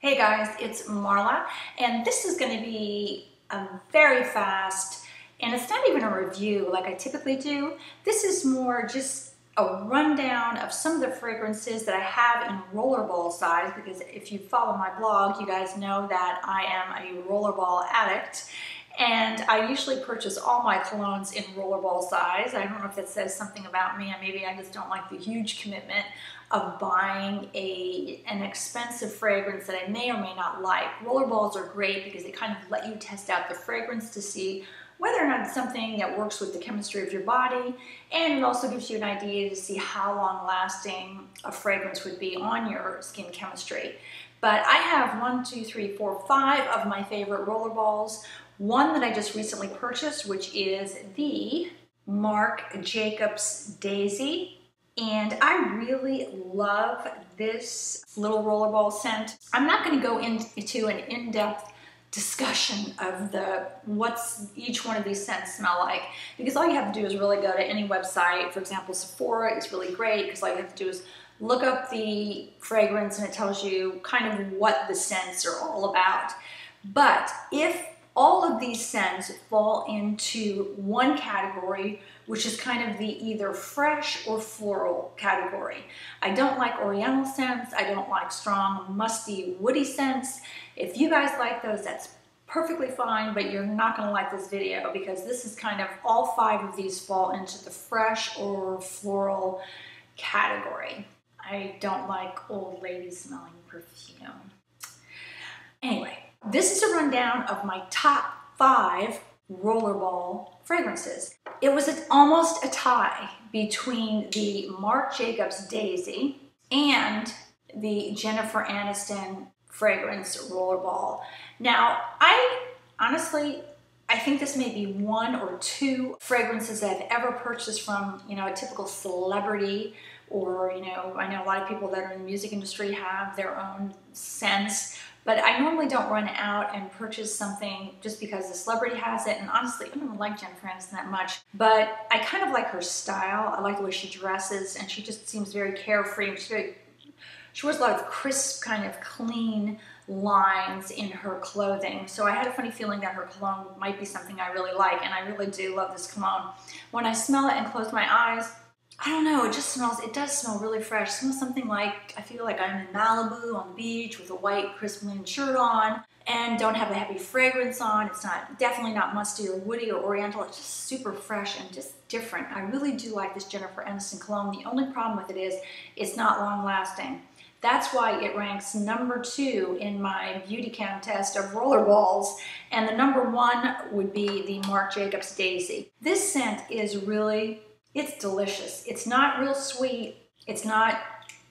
Hey guys, it's Marla, and this is going to be a very fast, and it's not even a review like I typically do. This is more just a rundown of some of the fragrances that I have in rollerball size, because if you follow my blog, you guys know that I am a rollerball addict. And I usually purchase all my colognes in rollerball size. I don't know if that says something about me, and maybe I just don't like the huge commitment of buying an expensive fragrance that I may or may not like. Rollerballs are great because they kind of let you test out the fragrance to see whether or not it's something that works with the chemistry of your body, and it also gives you an idea to see how long lasting a fragrance would be on your skin chemistry. But I have 5 of my favorite rollerballs. One that I just recently purchased, which is the Marc Jacobs Daisy. And I really love this little rollerball scent. I'm not going to go into an in-depth discussion of what's each one of these scents smell like, because all you have to do is really go to any website. For example, Sephora is really great because all you have to do is look up the fragrance and it tells you kind of what the scents are all about. But if all of these scents fall into one category, which is kind of the either fresh or floral category. I don't like oriental scents. I don't like strong, musty, woody scents. If you guys like those, that's perfectly fine, but you're not gonna like this video because this is kind of all 5 of these fall into the fresh or floral category. I don't like old lady smelling perfume. Anyway, this is a rundown of my top 5 rollerball fragrances. It was almost a tie between the Marc Jacobs Daisy and the Jennifer Aniston fragrance rollerball. Now, I think this may be 1 or 2 fragrances that I've ever purchased from, a typical celebrity, or, I know a lot of people that are in the music industry have their own scents. But I normally don't run out and purchase something just because the celebrity has it. And honestly, I don't like Jennifer Aniston that much. But I kind of like her style. I like the way she dresses, and she just seems very carefree. She wears a lot of crisp, kind of clean lines in her clothing. So I had a funny feeling that her cologne might be something I really like, and I really do love this cologne. When I smell it and close my eyes, I don't know, it does smell really fresh. It smells something like, I feel like I'm in Malibu on the beach with a white crisp linen shirt on and don't have a heavy fragrance on. It's definitely not musty or woody or oriental. It's just super fresh and just different. I really do like this Jennifer Aniston cologne. The only problem with it is it's not long lasting. That's why it ranks number 2 in my beauty contest of rollerballs, and the number 1 would be the Marc Jacobs Daisy. This scent is it's delicious. It's not real sweet. It's not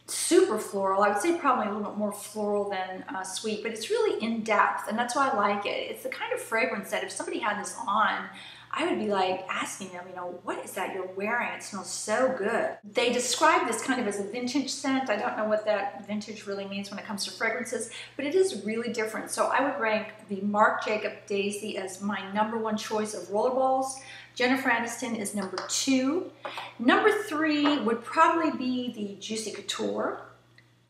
super floral. I would say probably a little bit more floral than sweet, but it's really in depth, and that's why I like it. It's the kind of fragrance that if somebody had this on, I would be like asking them, what is that you're wearing? It smells so good. They describe this kind of as a vintage scent. I don't know what that vintage really means when it comes to fragrances, but it is really different. So I would rank the Marc Jacobs Daisy as my number 1 choice of rollerballs. Jennifer Aniston is number 2. Number 3 would probably be the Juicy Couture.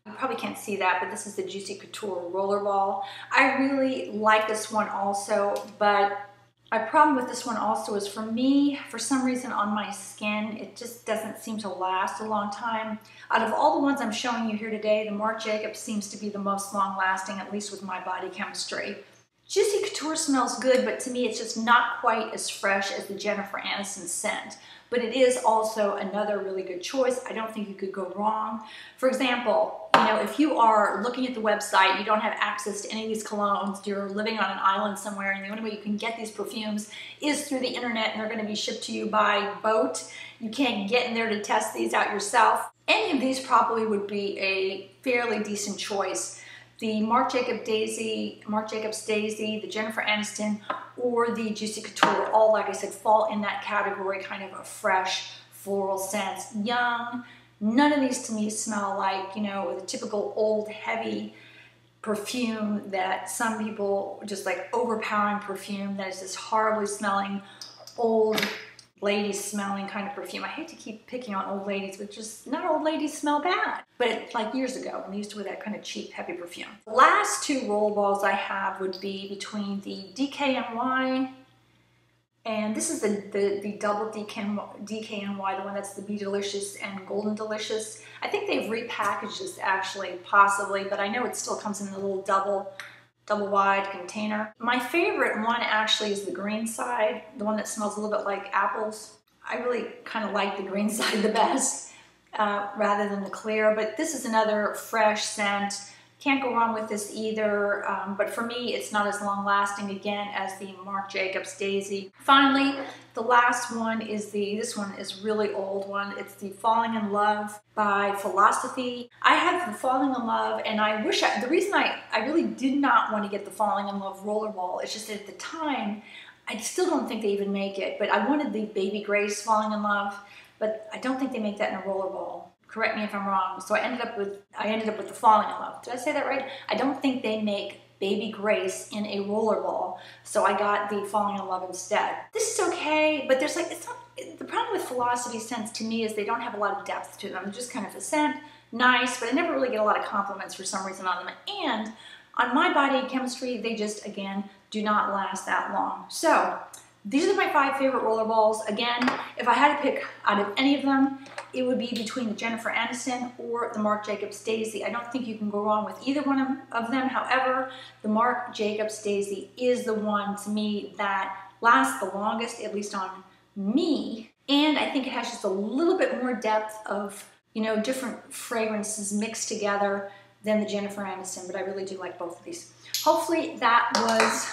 You probably can't see that, but this is the Juicy Couture rollerball. I really like this one also, but my problem with this one also is, for me, for some reason on my skin, it just doesn't seem to last a long time. Out of all the ones I'm showing you here today, the Marc Jacobs seems to be the most long lasting, at least with my body chemistry. Juicy Couture smells good, but to me it's just not quite as fresh as the Jennifer Aniston scent. But it is also another really good choice. I don't think you could go wrong. For example, if you are looking at the website, you don't have access to any of these colognes, you're living on an island somewhere, and the only way you can get these perfumes is through the internet, and they're going to be shipped to you by boat. You can't get in there to test these out yourself. Any of these probably would be a fairly decent choice. The Marc Jacobs Daisy, the Jennifer Aniston, or the Juicy Couture, all, like I said, fall in that category, kind of a fresh floral scent. Young. None of these to me smell like, the typical old heavy perfume that some people just like, overpowering perfume that is this horribly smelling old ladies smelling kind of perfume. I hate to keep picking on old ladies, but just not all ladies smell bad. But like years ago, when they used to wear that kind of cheap, heavy perfume. The last two rollerballs I have would be between the DKNY, and this is the double DKNY, the one that's the Be Delicious and Golden Delicious. I think they've repackaged this actually, possibly, but I know it still comes in a little double wide container. My favorite one actually is the green side, the one that smells a little bit like apples. I really kind of like the green side the best rather than the clear, but this is another fresh scent. Can't go wrong with this either, but for me it's not as long lasting again as the Marc Jacobs Daisy. Finally, the last one is this one is really old one. It's the Falling in Love by Philosophy. I have the Falling in Love, and I wish the reason I really did not want to get the Falling in Love rollerball, it's just that at the time, I still don't think they even make it, but I wanted the Baby Grace Falling in Love, but I don't think they make that in a rollerball. Correct me if I'm wrong. So I ended up with the Falling in Love. Did I say that right? I don't think they make Baby Grace in a rollerball, so I got the Falling in Love instead. This is okay, but there's like, it's not, the problem with Philosophy scents to me is they don't have a lot of depth to them. They're just kind of a scent, nice, but I never really get a lot of compliments for some reason on them. And on my body chemistry, they just, again, do not last that long. So these are my 5 favorite rollerballs. Again, if I had to pick out of any of them, it would be between the Jennifer Aniston or the Marc Jacobs Daisy. I don't think you can go wrong with either one of them. However, the Marc Jacobs Daisy is the one, to me, that lasts the longest, at least on me. And I think it has just a little bit more depth of, you know, different fragrances mixed together than the Jennifer Aniston, but I really do like both of these. Hopefully that was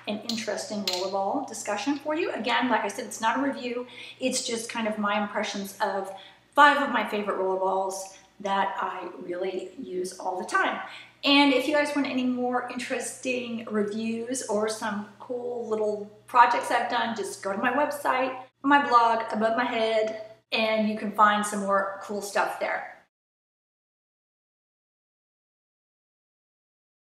an interesting rollerball discussion for you. Again, like I said, it's not a review. It's just kind of my impressions of 5 of my favorite rollerballs that I really use all the time. And if you guys want any more interesting reviews or some cool little projects I've done, just go to my website, my blog, above my head, and you can find some more cool stuff there.